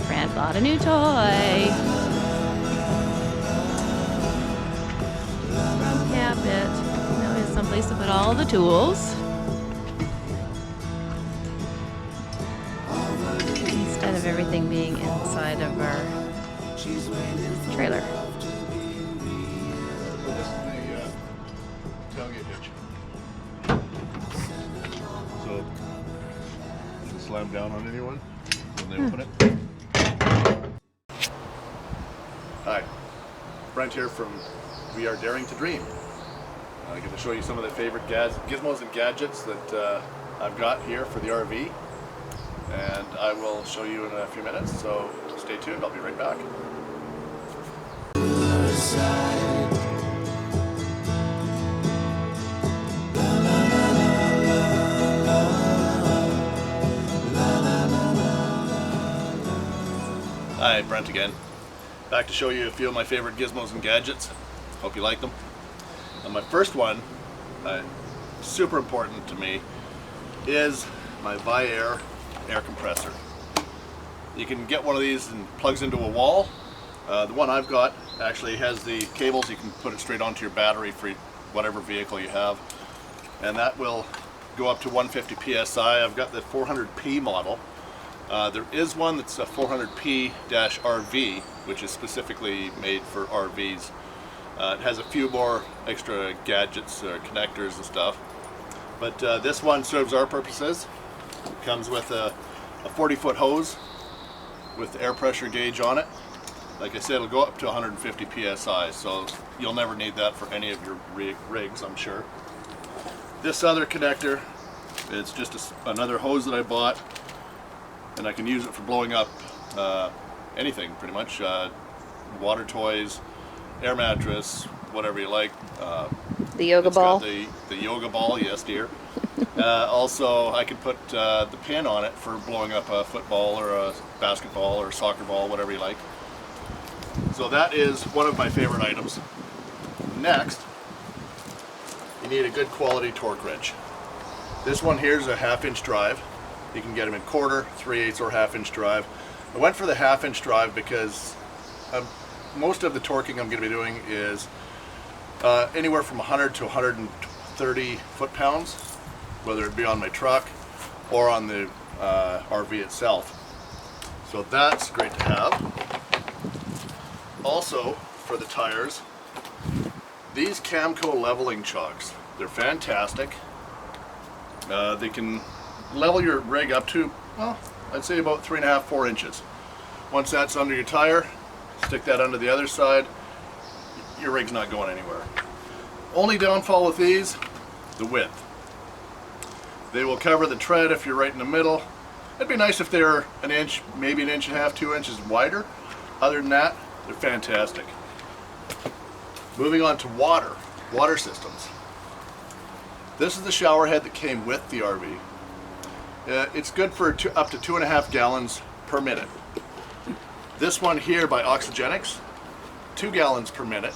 Brent bought a new toy. From Cabbit. Now he has someplace to put all the tools. Instead of everything being inside of our trailer. Tailgate hitch. So, does it slam down on anyone when they open it? Hi, Brent here from We Are Daring to Dream. I'm going to show you some of the favorite gizmos and gadgets that I've got here for the RV. And I will show you in a few minutes, so stay tuned, I'll be right back. Hi, Brent again. Back to show you a few of my favorite gizmos and gadgets. Hope you like them. And my first one, super important to me, is my Air air compressor. You can get one of these and plugs into a wall. The one I've got actually has the cables. You can put it straight onto your battery for whatever vehicle you have, and that will go up to 150 psi. I've got the 400p model. There is one that's a 400p-RV, which is specifically made for RVs. It has a few more extra gadgets or connectors and stuff, but this one serves our purposes. It comes with a 40-foot hose with the air pressure gauge on it. Like I said, it'll go up to 150 psi, so you'll never need that for any of your rigs, I'm sure. This other connector, it's just another hose that I bought, and I can use it for blowing up anything, pretty much. Water toys, air mattress, whatever you like. The yoga ball. The yoga ball, yes dear. Also, I could put the pin on it for blowing up a football or a basketball or soccer ball, whatever you like. So that is one of my favorite items. Next, you need a good quality torque wrench. This one here is a 1/2-inch drive. You can get them in 1/4, 3/8, or 1/2-inch drive. I went for the 1/2-inch drive because most of the torquing I'm going to be doing is anywhere from 100 to 130 foot-pounds, whether it be on my truck or on the RV itself. So that's great to have. Also, for the tires, these Camco leveling chocks. They're fantastic. They can level your rig up to, well, I'd say about 3.5, 4 inches. Once that's under your tire, stick that under the other side, your rig's not going anywhere. Only downfall with these, the width. They will cover the tread if you're right in the middle. It'd be nice if they're an inch, maybe 1.5 inches, 2 inches wider. Other than that, they're fantastic. Moving on to water systems. This is the shower head that came with the RV. It's good for up to 2.5 gallons per minute. This one here by Oxygenics, 2 gallons per minute,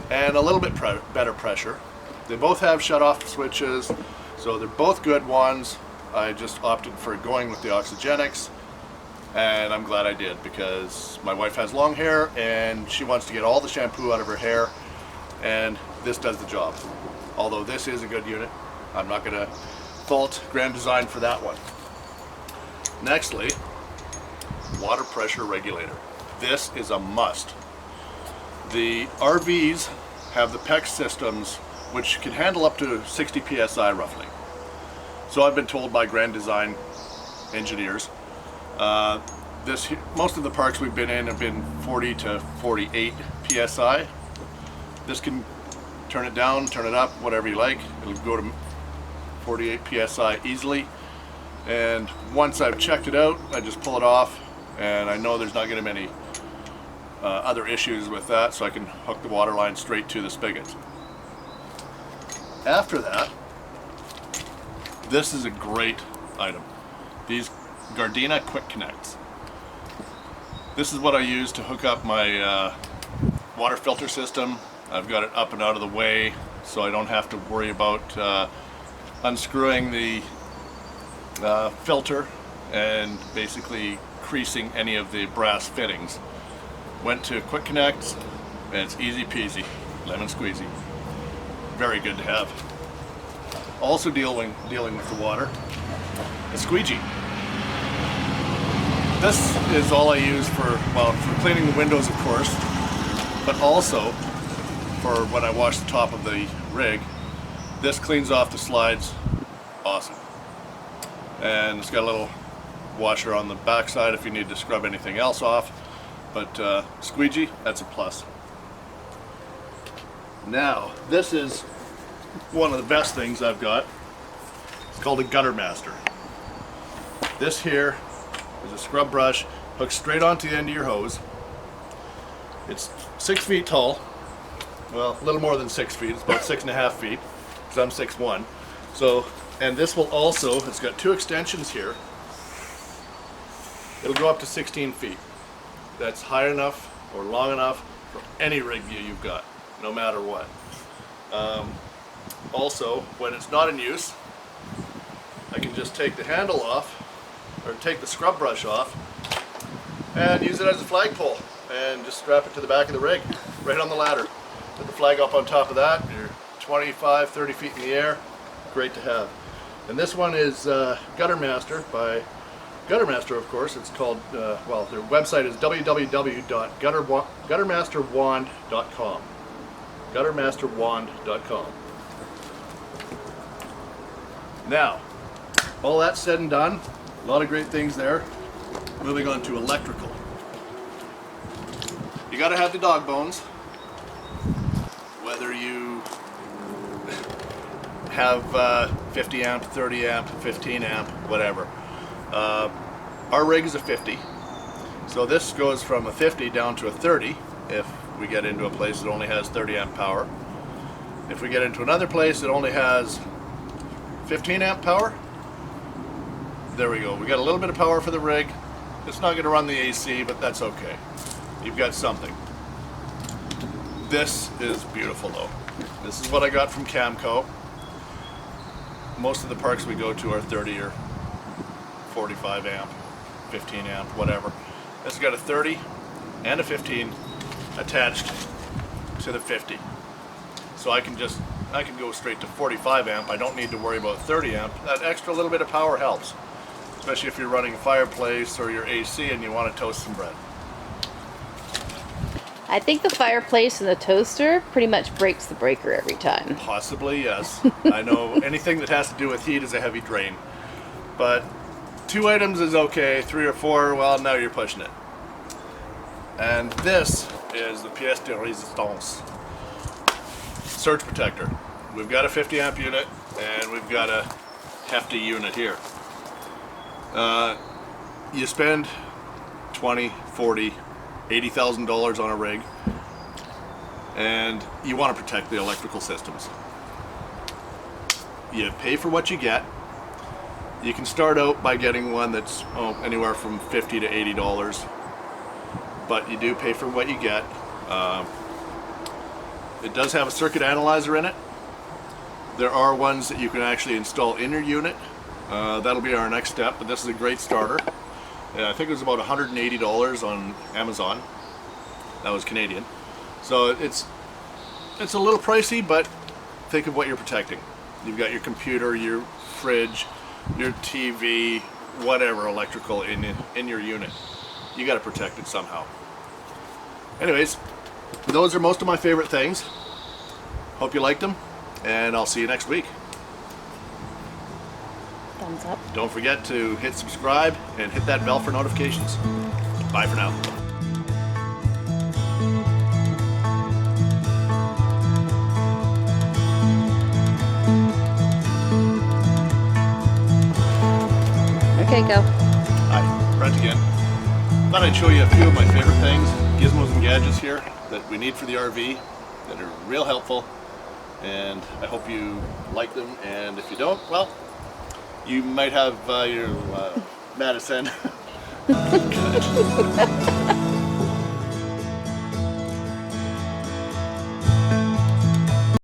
and a little bit better pressure. They both have shut-off switches, so they're both good ones. I just opted for going with the Oxygenics, and I'm glad I did because my wife has long hair and she wants to get all the shampoo out of her hair, and this does the job. Although this is a good unit, I'm not going to fault Grand Design for that one. Nextly, water pressure regulator. This is a must. The RVs have the PEX systems which can handle up to 60 psi roughly. So I've been told by Grand Design engineers. Most of the parks we've been in have been 40 to 48 psi. This can turn it down, turn it up, whatever you like. It'll go to 48 psi easily. And once I've checked it out, I just pull it off, and I know there's not going to be any other issues with that, so I can hook the water line straight to the spigot. After that, this is a great item. These Gardena Quick Connects. This is what I use to hook up my water filter system. I've got it up and out of the way, so I don't have to worry about unscrewing the filter and basically creasing any of the brass fittings. Went to Quick Connect, and it's easy peasy, lemon squeezy. Very good to have. Also dealing with the water, a squeegee. This is all I use for cleaning the windows, of course, but also for when I wash the top of the rig. This cleans off the slides. Awesome. And it's got a little washer on the back side if you need to scrub anything else off. But squeegee, that's a plus. Now, this is one of the best things I've got. It's called a Gutter Master. This here is a scrub brush, hooks straight onto the end of your hose. It's 6 feet tall. Well, a little more than 6 feet. It's about 6.5 feet, because I'm 6'1". So, and this will also, it's got 2 extensions here. It'll go up to 16 feet. That's high enough or long enough for any rig view you've got, no matter what. Also, when it's not in use, I can just take the handle off, or take the scrub brush off, and use it as a flagpole, and just strap it to the back of the rig, right on the ladder. Put the flag up on top of that, you're 25, 30 feet in the air, great to have. And this one is Gutter Master by Gutter Master, of course. It's called, well, their website is www.guttermasterwand.com. Guttermasterwand.com. Now, all that said and done, a lot of great things there. Moving on to electrical. You gotta have the dog bones. Whether you have 50 amp, 30 amp, 15 amp, whatever. Our rig is a 50. So this goes from a 50 down to a 30 if we get into a place that only has 30 amp power. If we get into another place that only has 15 amp power, there we go. We got a little bit of power for the rig. It's not going to run the AC, but that's okay. You've got something. This is beautiful though. This is what I got from Camco. Most of the parks we go to are 30 or 45 amp, 15 amp, whatever. This has got a 30 and a 15 attached to the 50. So I can go straight to 45 amp. I don't need to worry about 30 amp. That extra little bit of power helps, especially if you're running a fireplace or your AC and you want to toast some bread. I think the fireplace and the toaster pretty much breaks the breaker every time. Possibly, yes. I know anything that has to do with heat is a heavy drain. But 2 items is okay, 3 or 4, well, now you're pushing it. And this is the pièce de résistance. Surge protector. We've got a 50 amp unit and we've got a hefty unit here. You spend 20, 40, $80,000 on a rig and you want to protect the electrical systems. You pay for what you get. You can start out by getting one that's anywhere from $50 to $80, but you do pay for what you get. It does have a circuit analyzer in it. There are ones that you can actually install in your unit. That'll be our next step, but this is a great starter. I think it was about $180 on Amazon. That was Canadian. So it's a little pricey, but think of what you're protecting. You've got your computer, your fridge, your TV, whatever electrical in your unit. You got to protect it somehow. Anyways, those are most of my favorite things. Hope you liked them, and I'll see you next week. Thumbs up. Don't forget to hit subscribe and hit that bell for notifications. Bye for now. Okay, go. Hi, Brent again. Thought I'd show you a few of my favorite things, gizmos and gadgets here that we need for the RV that are real helpful, and I hope you like them, and if you don't, well, you might have your Madison.